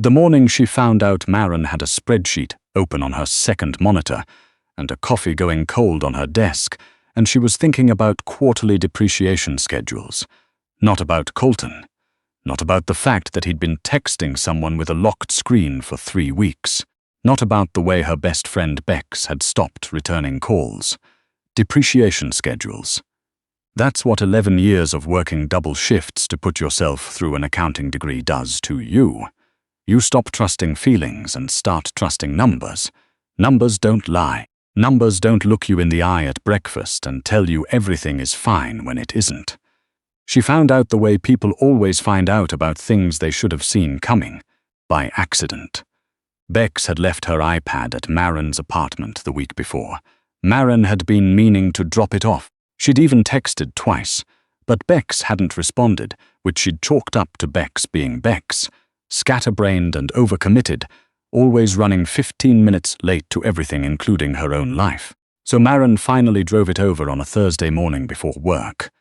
The morning she found out Maren had a spreadsheet open on her second monitor and a coffee going cold on her desk, and she was thinking about quarterly depreciation schedules. Not about Colton. Not about the fact that he'd been texting someone with a locked screen for 3 weeks. Not about the way her best friend Bex had stopped returning calls. Depreciation schedules. That's what 11 years of working double shifts to put yourself through an accounting degree does to you. You stop trusting feelings and start trusting numbers. Numbers don't lie. Numbers don't look you in the eye at breakfast and tell you everything is fine when it isn't. She found out the way people always find out about things they should have seen coming, by accident. Bex had left her iPad at Maren's apartment the week before. Maren had been meaning to drop it off. She'd even texted twice, but Bex hadn't responded, which she'd chalked up to Bex being Bex, scatterbrained and overcommitted, always running 15 minutes late to everything including her own life. So Maren finally drove it over on a Thursday morning before work,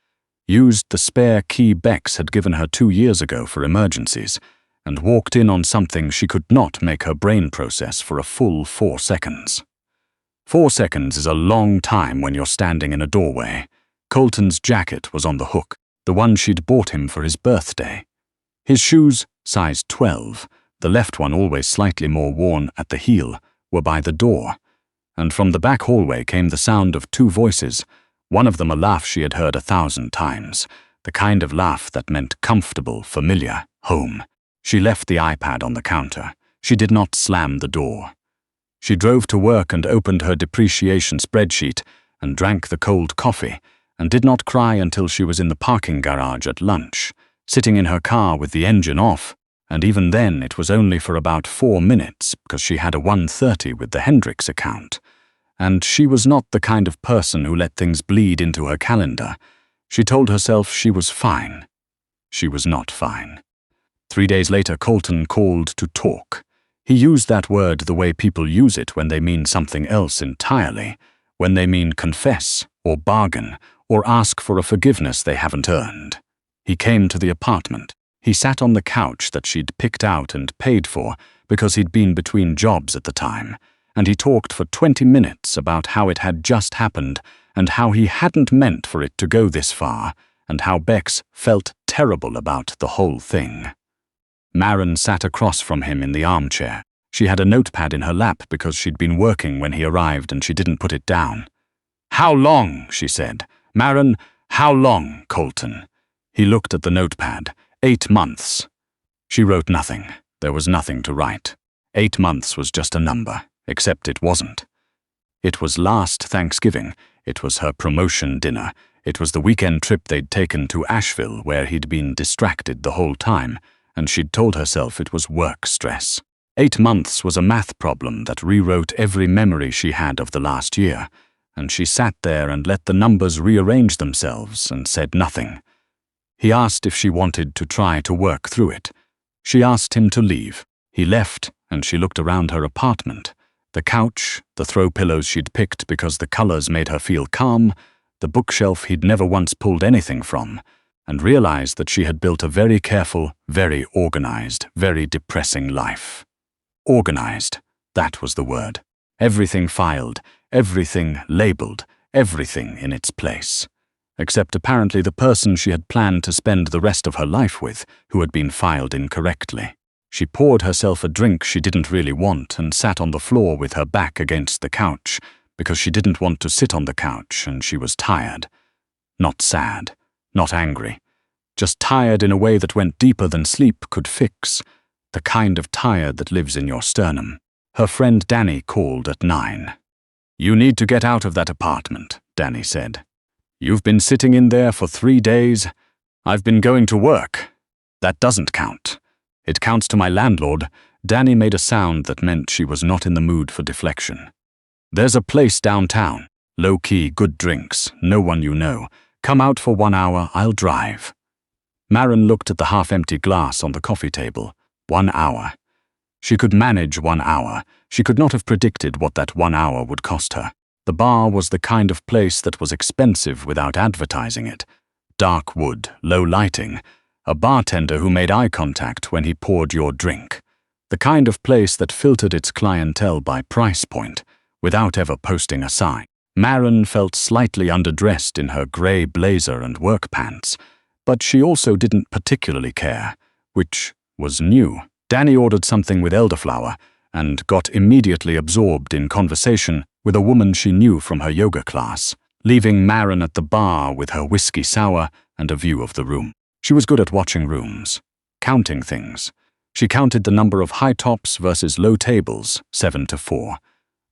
used the spare key Bex had given her 2 years ago for emergencies, and walked in on something she could not make her brain process for a full 4 seconds. 4 seconds is a long time when you're standing in a doorway. Colton's jacket was on the hook, the one she'd bought him for his birthday. His shoes, size 12, the left one always slightly more worn at the heel, were by the door, and from the back hallway came the sound of 2 voices, one of them a laugh she had heard 1,000 times, the kind of laugh that meant comfortable, familiar, home. She left the iPad on the counter. She did not slam the door. She drove to work and opened her depreciation spreadsheet and drank the cold coffee, and did not cry until she was in the parking garage at lunch, sitting in her car with the engine off, and even then it was only for about 4 minutes because she had a 1:30 with the Hendricks account. And she was not the kind of person who let things bleed into her calendar. She told herself she was fine. She was not fine. 3 days later, Colton called to talk. He used that word the way people use it when they mean something else entirely, when they mean confess, or bargain, or ask for a forgiveness they haven't earned. He came to the apartment. He sat on the couch that she'd picked out and paid for because he'd been between jobs at the time, and he talked for 20 minutes about how it had just happened and how he hadn't meant for it to go this far, and how Bex felt terrible about the whole thing. Maren sat across from him in the armchair. She had a notepad in her lap because she'd been working when he arrived and she didn't put it down. "How long?" she said. "Maren, how long, Colton?" He looked at the notepad. 8 months. She wrote nothing. There was nothing to write. 8 months was just a number, except it wasn't. It was last Thanksgiving. It was her promotion dinner. It was the weekend trip they'd taken to Asheville where he'd been distracted the whole time, and she'd told herself it was work stress. 8 months was a math problem that rewrote every memory she had of the last year, and she sat there and let the numbers rearrange themselves and said nothing. He asked if she wanted to try to work through it. She asked him to leave. He left, and she looked around her apartment. The couch, the throw pillows she'd picked because the colors made her feel calm, the bookshelf he'd never once pulled anything from, and realized that she had built a very careful, very organized, very depressing life. Organized, that was the word. Everything filed, everything labeled, everything in its place. Except apparently the person she had planned to spend the rest of her life with, who had been filed incorrectly. She poured herself a drink she didn't really want and sat on the floor with her back against the couch, because she didn't want to sit on the couch and she was tired. Not sad, not angry, just tired in a way that went deeper than sleep could fix, the kind of tired that lives in your sternum. Her friend Danny called at 9. "You need to get out of that apartment," Danny said. "You've been sitting in there for 3 days. I've been going to work. That doesn't count. It counts to my landlord." Danny made a sound that meant she was not in the mood for deflection. "There's a place downtown. Low-key, good drinks, no one you know. Come out for 1 hour, I'll drive." Maren looked at the half-empty glass on the coffee table. 1 hour. She could manage 1 hour. She could not have predicted what that 1 hour would cost her. The bar was the kind of place that was expensive without advertising it. Dark wood, low lighting, a bartender who made eye contact when he poured your drink. The kind of place that filtered its clientele by price point, without ever posting a sign. Maren felt slightly underdressed in her grey blazer and work pants, but she also didn't particularly care, which was new. Danny ordered something with elderflower and got immediately absorbed in conversation with a woman she knew from her yoga class, leaving Maren at the bar with her whiskey sour and a view of the room. She was good at watching rooms, counting things. She counted the number of high tops versus low tables, 7-4,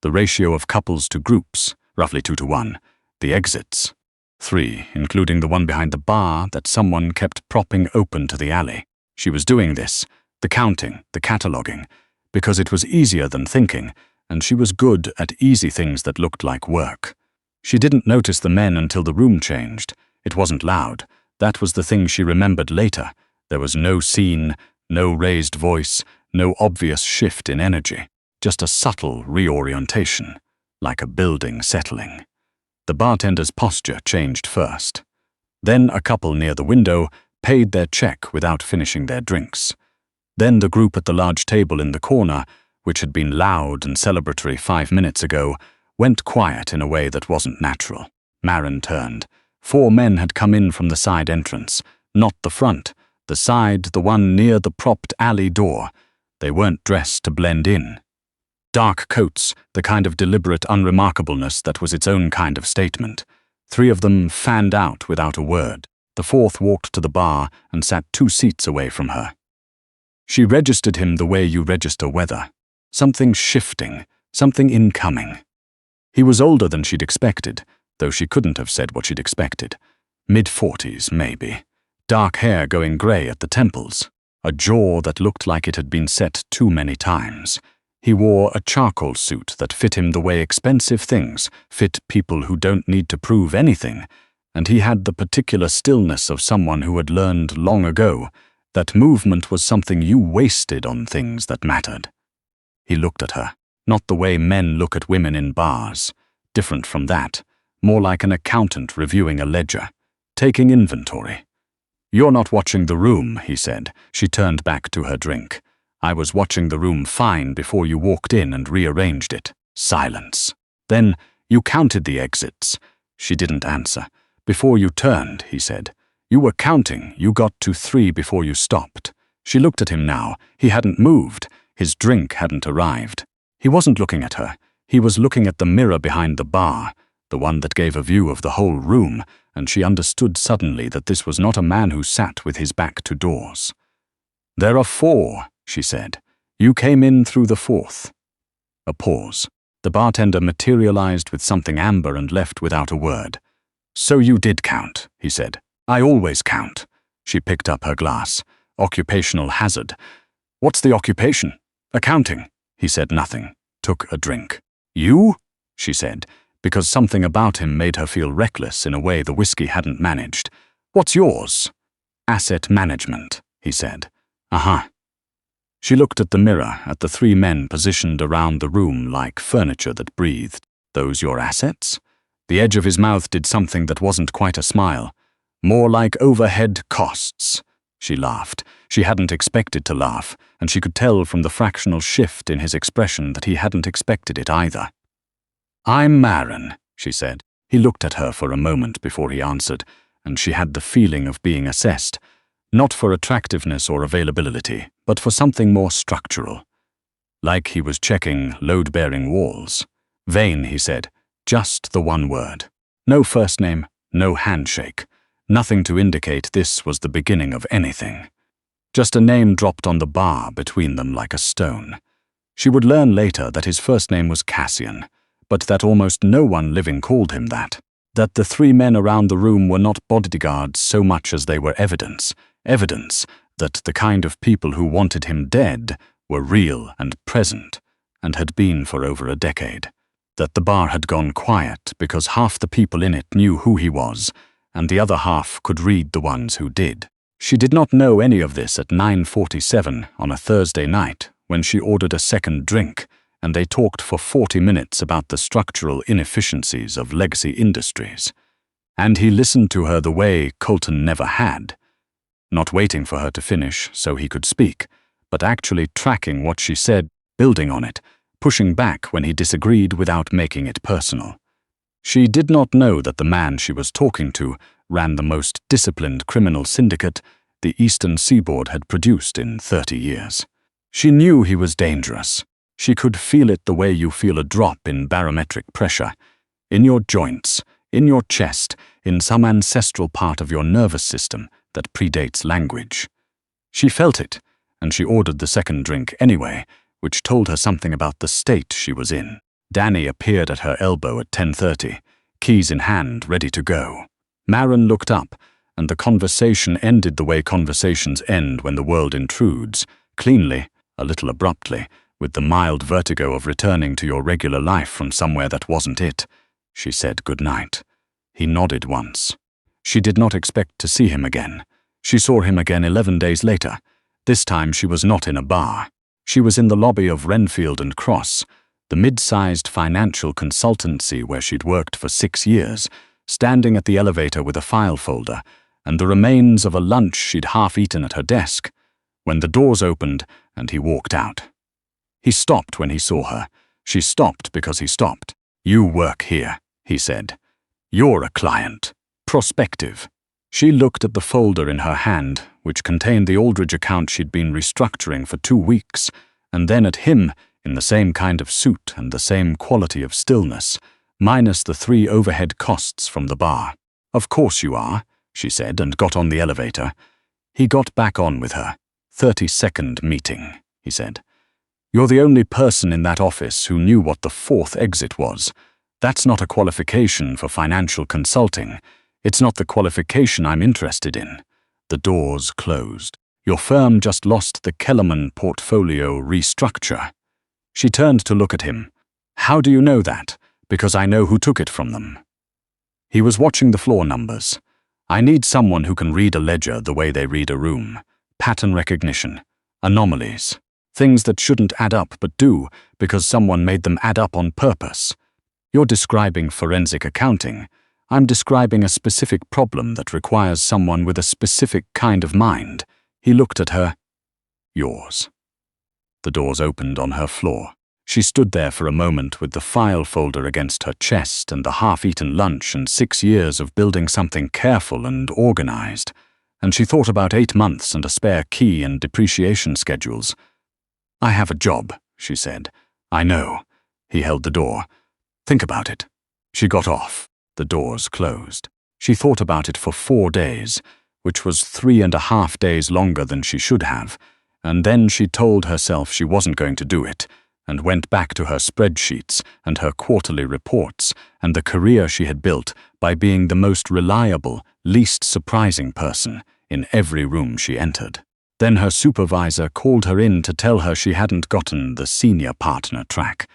the ratio of couples to groups, roughly 2-1, the exits, 3, including the one behind the bar that someone kept propping open to the alley. She was doing this, the counting, the cataloguing, because it was easier than thinking, and she was good at easy things that looked like work. She didn't notice the men until the room changed. It wasn't loud. That was the thing she remembered later. There was no scene, no raised voice, no obvious shift in energy, just a subtle reorientation, like a building settling. The bartender's posture changed first. Then a couple near the window paid their check without finishing their drinks. Then the group at the large table in the corner, which had been loud and celebratory 5 minutes ago, went quiet in a way that wasn't natural. Maren turned. 4 men had come in from the side entrance, not the front, the side, the one near the propped alley door. They weren't dressed to blend in. Dark coats, the kind of deliberate unremarkableness that was its own kind of statement. 3 of them fanned out without a word. The 4th walked to the bar and sat 2 seats away from her. She registered him the way you register weather. Something shifting, something incoming. He was older than she'd expected, though she couldn't have said what she'd expected. Mid-40s, maybe. Dark hair going grey at the temples. A jaw that looked like it had been set too many times. He wore a charcoal suit that fit him the way expensive things fit people who don't need to prove anything, and he had the particular stillness of someone who had learned long ago that movement was something you wasted on things that mattered. He looked at her, not the way men look at women in bars. Different from that, more like an accountant reviewing a ledger, taking inventory. "You're not watching the room," he said. She turned back to her drink. "I was watching the room fine before you walked in and rearranged it." Silence. "Then you counted the exits." She didn't answer. "Before you turned," he said. "You were counting. You got to 3 before you stopped." She looked at him now. He hadn't moved. His drink hadn't arrived. He wasn't looking at her. He was looking at the mirror behind the bar, the one that gave a view of the whole room, and she understood suddenly that this was not a man who sat with his back to doors. "There are 4, she said. "You came in through the 4th. A pause. The bartender materialized with something amber and left without a word. "So you did count," he said. "I always count." She picked up her glass. "Occupational hazard." "What's the occupation?" "Accounting." He said nothing. Took a drink. "You?" she said, because something about him made her feel reckless in a way the whiskey hadn't managed. "What's yours?" "Asset management," he said. "Uh-huh." She looked at the mirror, at the 3 men positioned around the room like furniture that breathed. "Those your assets?" The edge of his mouth did something that wasn't quite a smile. "More like overhead costs." She laughed. She hadn't expected to laugh, and she could tell from the fractional shift in his expression that he hadn't expected it either. "I'm Maren," she said. He looked at her for a moment before he answered, and she had the feeling of being assessed, not for attractiveness or availability, but for something more structural. Like he was checking load-bearing walls. "Vain," he said. Just the one word. No first name, no handshake. Nothing to indicate this was the beginning of anything. Just a name dropped on the bar between them like a stone. She would learn later that his first name was Cassian, but that almost no one living called him that. That the 3 men around the room were not bodyguards so much as they were evidence that the kind of people who wanted him dead were real and present, and had been for over a decade. That the bar had gone quiet because half the people in it knew who he was, and the other half could read the ones who did. She did not know any of this at 9:47 on a Thursday night when she ordered a second drink, and they talked for 40 minutes about the structural inefficiencies of legacy industries. And he listened to her the way Colton never had. Not waiting for her to finish so he could speak, but actually tracking what she said, building on it, pushing back when he disagreed without making it personal. She did not know that the man she was talking to ran the most disciplined criminal syndicate the Eastern Seaboard had produced in 30 years. She knew he was dangerous. She could feel it the way you feel a drop in barometric pressure, in your joints, in your chest, in some ancestral part of your nervous system that predates language. She felt it, and she ordered the second drink anyway, which told her something about the state she was in. Danny appeared at her elbow at 10:30, keys in hand, ready to go. Maren looked up, and the conversation ended the way conversations end when the world intrudes, cleanly, a little abruptly, with the mild vertigo of returning to your regular life from somewhere that wasn't it. She said goodnight. He nodded once. She did not expect to see him again. She saw him again 11 days later. This time she was not in a bar. She was in the lobby of Renfield and Cross, the mid-sized financial consultancy where she'd worked for 6 years, standing at the elevator with a file folder and the remains of a lunch she'd half-eaten at her desk, when the doors opened and he walked out. He stopped when he saw her. She stopped because he stopped. "You work here," he said. "You're a client. Prospective." She looked at the folder in her hand, which contained the Aldridge account she'd been restructuring for 2 weeks, and then at him in the same kind of suit and the same quality of stillness, minus the 3 overhead costs from the bar. "Of course you are," she said, and got on the elevator. He got back on with her. 30-second meeting, he said. "You're the only person in that office who knew what the 4th exit was. That's not a qualification for financial consulting. It's not the qualification I'm interested in." The doors closed. "Your firm just lost the Kellerman portfolio restructure." She turned to look at him. "How do you know that?" "Because I know who took it from them." He was watching the floor numbers. "I need someone who can read a ledger the way they read a room. Pattern recognition. Anomalies. Things that shouldn't add up but do because someone made them add up on purpose. You're describing forensic accounting. I'm describing a specific problem that requires someone with a specific kind of mind." He looked at her. "Yours." The doors opened on her floor. She stood there for a moment with the file folder against her chest and the half-eaten lunch and 6 years of building something careful and organized. And she thought about 8 months and a spare key and depreciation schedules. "I have a job," she said. "I know." He held the door. "Think about it." She got off. The doors closed. She thought about it for 4 days, which was 3.5 days longer than she should have, and then she told herself she wasn't going to do it, and went back to her spreadsheets and her quarterly reports and the career she had built by being the most reliable, least surprising person in every room she entered. Then her supervisor called her in to tell her she hadn't gotten the senior partner track,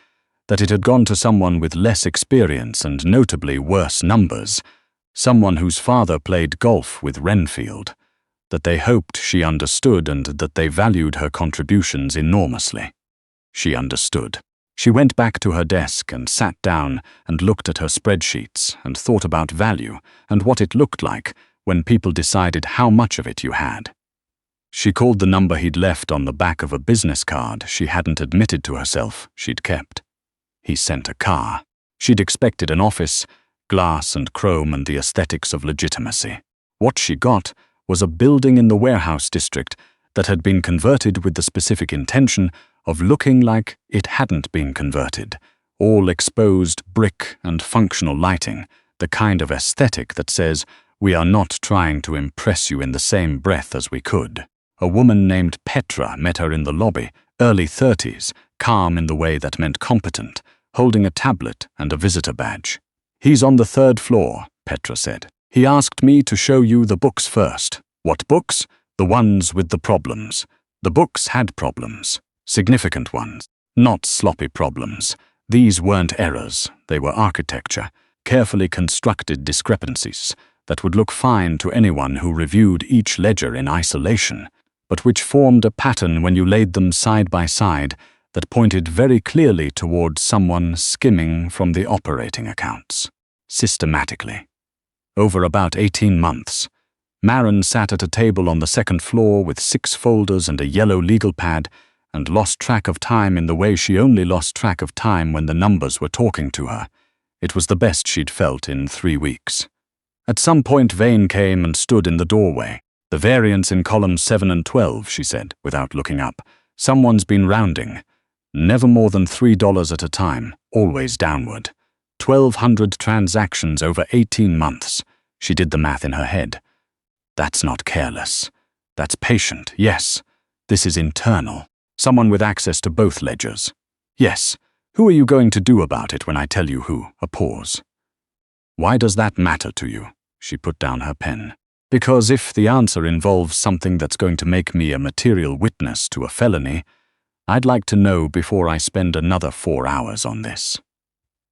that it had gone to someone with less experience and notably worse numbers, someone whose father played golf with Renfield, that they hoped she understood and that they valued her contributions enormously. She understood. She went back to her desk and sat down and looked at her spreadsheets and thought about value and what it looked like when people decided how much of it you had. She called the number he'd left on the back of a business card she hadn't admitted to herself she'd kept. He sent a car. She'd expected an office, glass and chrome and the aesthetics of legitimacy. What she got was a building in the warehouse district that had been converted with the specific intention of looking like it hadn't been converted, all exposed brick and functional lighting, the kind of aesthetic that says, "We are not trying to impress you in the same breath as we could." A woman named Petra met her in the lobby, early 30s, calm in the way that meant competent, holding a tablet and a visitor badge. "He's on the 3rd floor, Petra said. "He asked me to show you the books first." "What books?" "The ones with the problems." The books had problems. Significant ones. Not sloppy problems. These weren't errors, they were architecture, carefully constructed discrepancies that would look fine to anyone who reviewed each ledger in isolation, but which formed a pattern when you laid them side by side that pointed very clearly towards someone skimming from the operating accounts. Systematically. Over about 18 months. Maren sat at a table on the second floor with 6 folders and a yellow legal pad, and lost track of time in the way she only lost track of time when the numbers were talking to her. It was the best she'd felt in 3 weeks. At some point Vane came and stood in the doorway. "The variance in columns 7 and 12, she said, without looking up. "Someone's been rounding. Never more than $3 at a time, always downward. 1,200 transactions over 18 months. She did the math in her head. "That's not careless. That's patient, yes. This is internal. Someone with access to both ledgers. Yes. Who are you going to do about it when I tell you who?" A pause. "Why does that matter to you?" She put down her pen. "Because if the answer involves something that's going to make me a material witness to a felony, I'd like to know before I spend another 4 hours on this."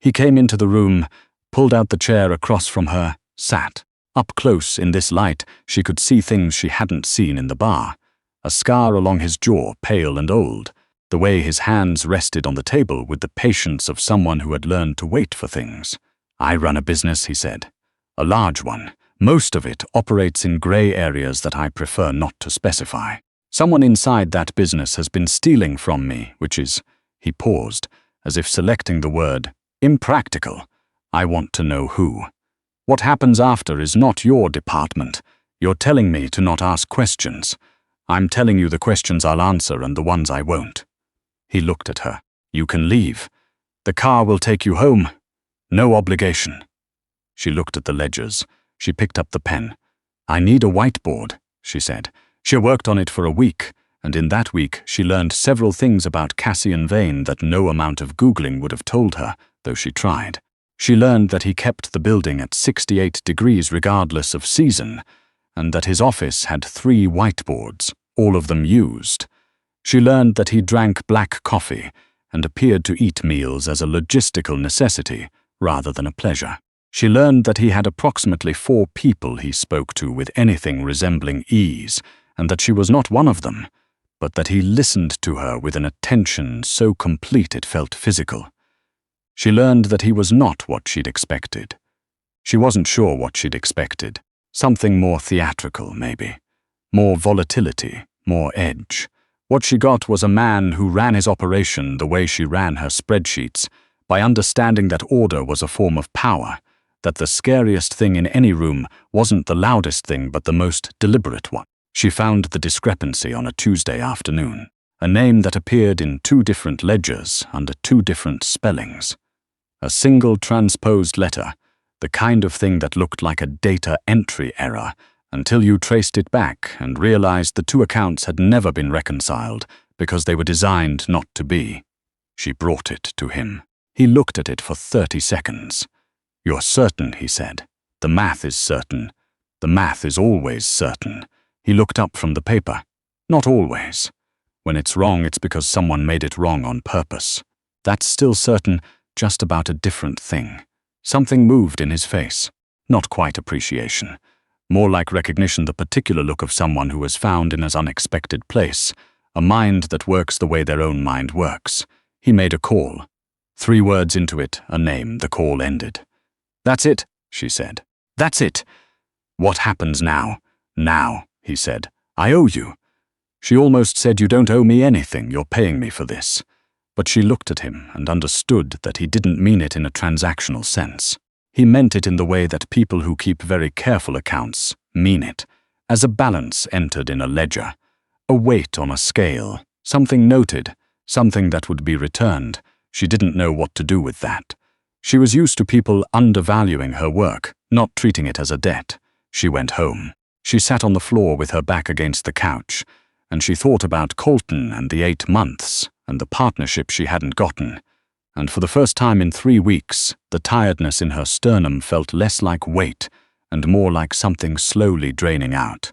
He came into the room, pulled out the chair across from her, sat. Up close in this light, she could see things she hadn't seen in the bar. A scar along his jaw, pale and old. The way his hands rested on the table with the patience of someone who had learned to wait for things. "I run a business," he said. "A large one. Most of it operates in grey areas that I prefer not to specify. Someone inside that business has been stealing from me, which is," he paused, as if selecting the word, "impractical. I want to know who. What happens after is not your department. You're telling me to not ask questions. I'm telling you the questions I'll answer and the ones I won't." He looked at her. "You can leave. The car will take you home. No obligation." She looked at the ledgers. She picked up the pen. "I need a whiteboard," she said. She worked on it for a week, and in that week she learned several things about Cassian Vane that no amount of Googling would have told her, though she tried. She learned that he kept the building at 68 degrees regardless of season, and that his office had 3 whiteboards, all of them used. She learned that he drank black coffee and appeared to eat meals as a logistical necessity rather than a pleasure. She learned that he had approximately 4 people he spoke to with anything resembling ease, and that she was not one of them, but that he listened to her with an attention so complete it felt physical. She learned that he was not what she'd expected. She wasn't sure what she'd expected. Something more theatrical, maybe. More volatility, more edge. What she got was a man who ran his operation the way she ran her spreadsheets, by understanding that order was a form of power, that the scariest thing in any room wasn't the loudest thing but the most deliberate one. She found the discrepancy on a Tuesday afternoon, a name that appeared in 2 different ledgers under 2 different spellings. A single transposed letter, the kind of thing that looked like a data entry error, until you traced it back and realized the 2 accounts had never been reconciled because they were designed not to be. She brought it to him. He looked at it for 30 seconds. "You're certain," he said. "The math is certain. The math is always certain." He looked up from the paper. "Not always. When it's wrong, it's because someone made it wrong on purpose. That's still certain, just about a different thing." Something moved in his face. Not quite appreciation. More like recognition, the particular look of someone who was found in an unexpected place, a mind that works the way their own mind works. He made a call. 3 words into it, a name, the call ended. "That's it," she said. "That's it." "What happens now?" "Now," he said. "I owe you." She almost said, "You don't owe me anything, you're paying me for this." But she looked at him and understood that he didn't mean it in a transactional sense. He meant it in the way that people who keep very careful accounts mean it, as a balance entered in a ledger, a weight on a scale, something noted, something that would be returned. She didn't know what to do with that. She was used to people undervaluing her work, not treating it as a debt. She went home. She sat on the floor with her back against the couch, and she thought about Colton and the 8 months, and the partnership she hadn't gotten. And for the first time in 3 weeks, the tiredness in her sternum felt less like weight and more like something slowly draining out.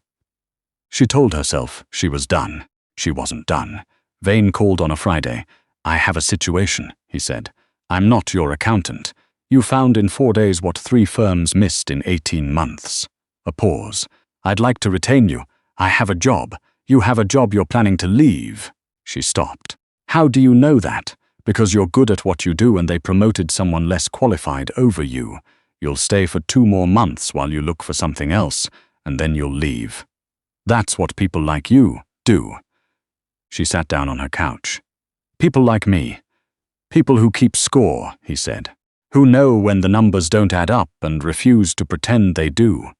She told herself she was done. She wasn't done. Vane called on a Friday. "I have a situation," he said. "I'm not your accountant. You found in 4 days what 3 firms missed in 18 months. A pause. "I'd like to retain you. I have a job. You have a job you're planning to leave." She stopped. "How do you know that? Because you're good at what you do and they promoted someone less qualified over you. You'll stay for 2 more months while you look for something else, and then you'll leave. That's what people like you do." She sat down on her couch. "People like me. People who keep score," he said. "Who know when the numbers don't add up and refuse to pretend they do."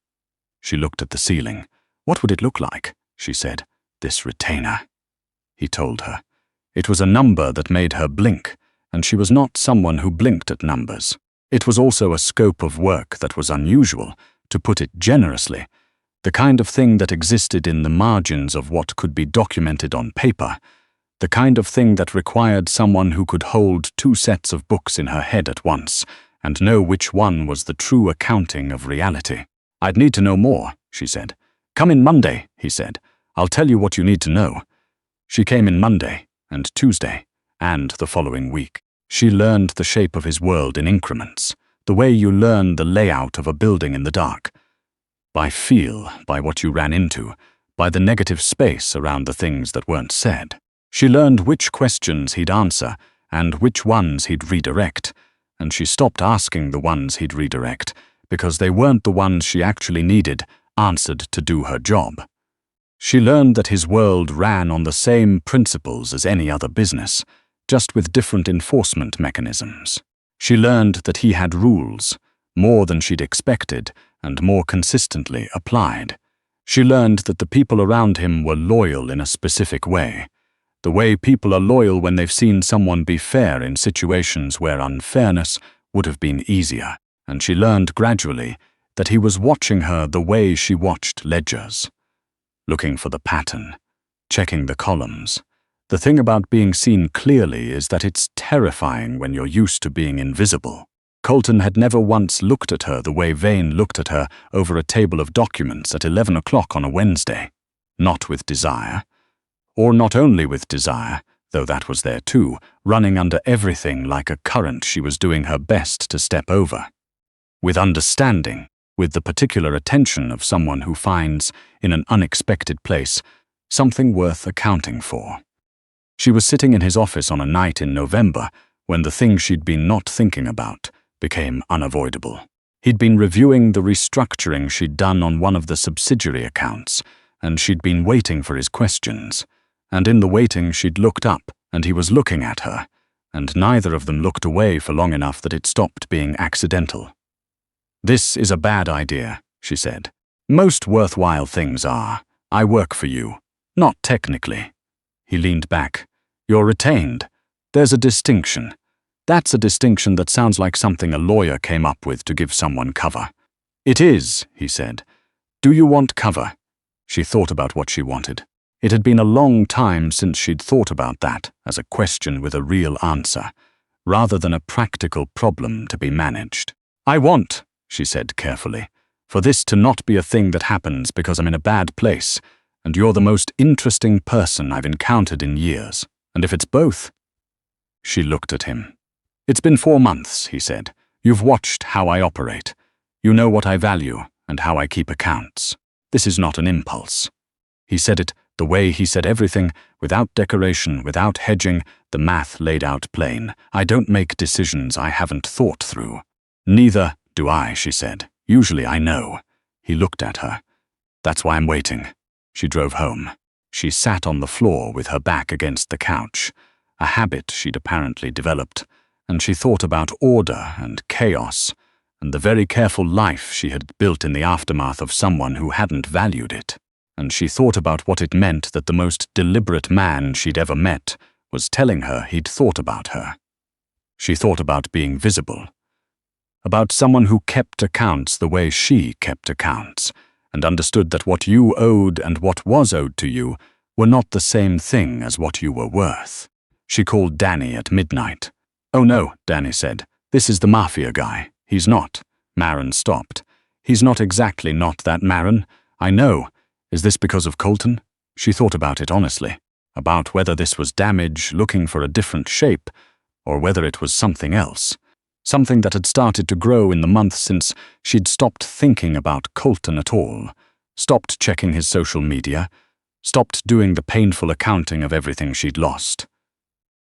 She looked at the ceiling. "What would it look like?" she said. "This retainer." He told her. It was a number that made her blink, and she was not someone who blinked at numbers. It was also a scope of work that was unusual, to put it generously, the kind of thing that existed in the margins of what could be documented on paper, the kind of thing that required someone who could hold two sets of books in her head at once and know which one was the true accounting of reality. "I'd need to know more," she said. "Come in Monday," he said. "I'll tell you what you need to know." She came in Monday, and Tuesday, and the following week. She learned the shape of his world in increments, the way you learn the layout of a building in the dark. By feel, by what you ran into, by the negative space around the things that weren't said. She learned which questions he'd answer and which ones he'd redirect, and she stopped asking the ones he'd redirect because they weren't the ones she actually needed answered to do her job. She learned that his world ran on the same principles as any other business, just with different enforcement mechanisms. She learned that he had rules, more than she'd expected and more consistently applied. She learned that the people around him were loyal in a specific way, the way people are loyal when they've seen someone be fair in situations where unfairness would have been easier. And she learned gradually that he was watching her the way she watched ledgers, looking for the pattern, checking the columns. The thing about being seen clearly is that it's terrifying when you're used to being invisible. Colton had never once looked at her the way Vane looked at her over a table of documents at 11 o'clock on a Wednesday. Not with desire. Or not only with desire, though that was there too, running under everything like a current she was doing her best to step over. With understanding, with the particular attention of someone who finds, in an unexpected place, something worth accounting for. She was sitting in his office on a night in November when the thing she'd been not thinking about became unavoidable. He'd been reviewing the restructuring she'd done on one of the subsidiary accounts, and she'd been waiting for his questions. And in the waiting she'd looked up, and he was looking at her, and neither of them looked away for long enough that it stopped being accidental. "This is a bad idea," she said. "Most worthwhile things are. I work for you. Not technically." He leaned back. "You're retained. There's a distinction. That's a distinction that sounds like something a lawyer came up with to give someone cover." "It is," he said. "Do you want cover?" She thought about what she wanted. It had been a long time since she'd thought about that as a question with a real answer, rather than a practical problem to be managed. "I want," she said carefully, "for this to not be a thing that happens because I'm in a bad place, and you're the most interesting person I've encountered in years. And if it's both—" She looked at him. "It's been 4 months," he said. "You've watched how I operate. You know what I value and how I keep accounts. This is not an impulse." He said it the way he said everything, without decoration, without hedging, the math laid out plain. "I don't make decisions I haven't thought through." "Neither do I," she said. "Usually I know." He looked at her. "That's why I'm waiting." She drove home. She sat on the floor with her back against the couch, a habit she'd apparently developed, and she thought about order and chaos, and the very careful life she had built in the aftermath of someone who hadn't valued it. And she thought about what it meant that the most deliberate man she'd ever met was telling her he'd thought about her. She thought about being visible, about someone who kept accounts the way she kept accounts, and understood that what you owed and what was owed to you were not the same thing as what you were worth. She called Danny at midnight. "Oh no," Danny said. "This is the Mafia guy. He's not." Maren stopped. "He's not exactly not that, Maren. I know. Is this because of Colton?" She thought about it honestly, about whether this was damage looking for a different shape, or whether it was something else. Something that had started to grow in the months since she'd stopped thinking about Colton at all, stopped checking his social media, stopped doing the painful accounting of everything she'd lost.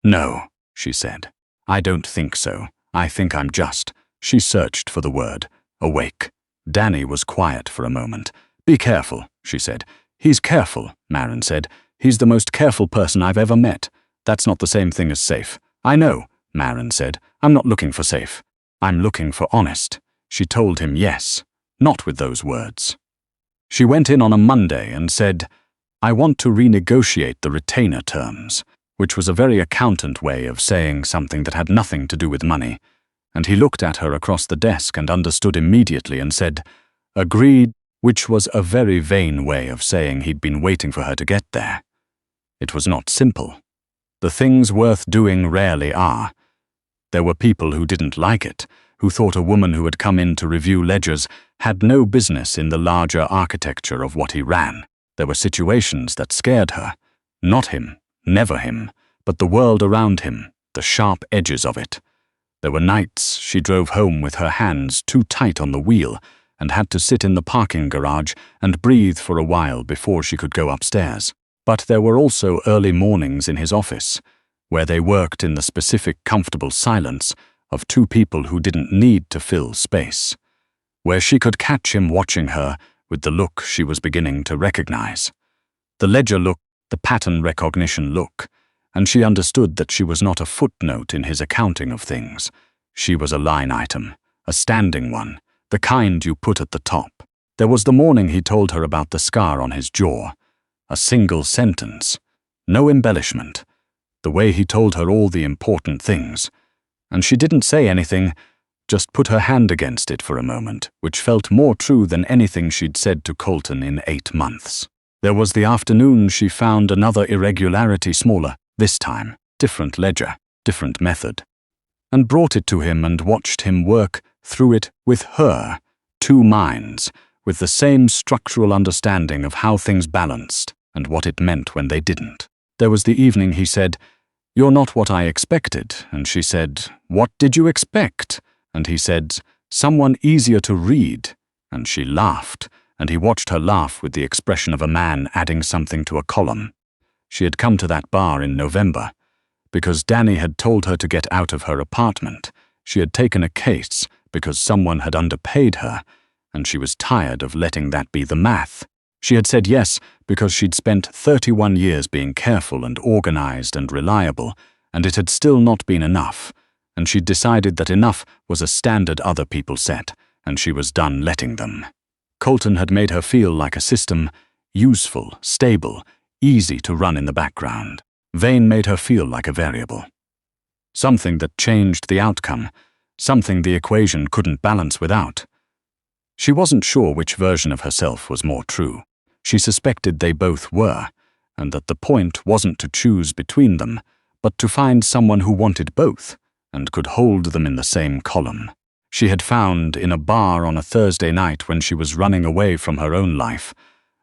"No," she said. "I don't think so. I think I'm just—" She searched for the word, awake. Danny was quiet for a moment, "Be careful," she said. "He's careful," Maren said. "He's the most careful person I've ever met. That's not the same thing as safe." "I know," Maren said. "I'm not looking for safe. I'm looking for honest." She told him yes, not with those words. She went in on a Monday and said, "I want to renegotiate the retainer terms," which was a very accountant way of saying something that had nothing to do with money. And he looked at her across the desk and understood immediately and said, "Agreed," which was a very vain way of saying he'd been waiting for her to get there. It was not simple. The things worth doing rarely are. There were people who didn't like it, who thought a woman who had come in to review ledgers had no business in the larger architecture of what he ran. There were situations that scared her. Not him, never him, but the world around him, the sharp edges of it. There were nights she drove home with her hands too tight on the wheel and had to sit in the parking garage and breathe for a while before she could go upstairs. But there were also early mornings in his office, where they worked in the specific comfortable silence of two people who didn't need to fill space, where she could catch him watching her with the look she was beginning to recognize. The ledger look, the pattern recognition look, and she understood that she was not a footnote in his accounting of things. She was a line item, a standing one, the kind you put at the top. There was the morning he told her about the scar on his jaw. A single sentence, no embellishment, the way he told her all the important things. And she didn't say anything, just put her hand against it for a moment, which felt more true than anything she'd said to Colton in 8 months. There was the afternoon she found another irregularity smaller, this time, different ledger, different method, and brought it to him and watched him work through it with her, 2 minds, with the same structural understanding of how things balanced and what it meant when they didn't. There was the evening he said, "You're not what I expected," and she said, "What did you expect?" And he said, "Someone easier to read," and she laughed, and he watched her laugh with the expression of a man adding something to a column. She had come to that bar in November because Danny had told her to get out of her apartment. She had taken a case because someone had underpaid her, and she was tired of letting that be the math. She had said yes because she'd spent 31 years being careful and organized and reliable, and it had still not been enough, and she'd decided that enough was a standard other people set, and she was done letting them. Colton had made her feel like a system, useful, stable, easy to run in the background. Vane made her feel like a variable. Something that changed the outcome, something the equation couldn't balance without. She wasn't sure which version of herself was more true. She suspected they both were, and that the point wasn't to choose between them, but to find someone who wanted both and could hold them in the same column. She had found in a bar on a Thursday night when she was running away from her own life,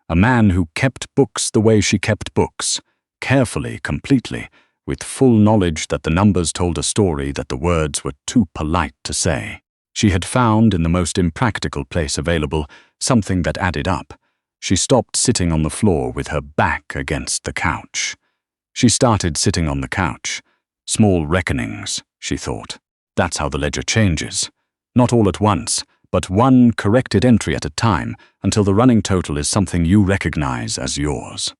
a man who kept books the way she kept books, carefully, completely, with full knowledge that the numbers told a story that the words were too polite to say. She had found, in the most impractical place available, something that added up. She stopped sitting on the floor with her back against the couch. She started sitting on the couch. Small reckonings, she thought. That's how the ledger changes. Not all at once, but one corrected entry at a time until the running total is something you recognize as yours.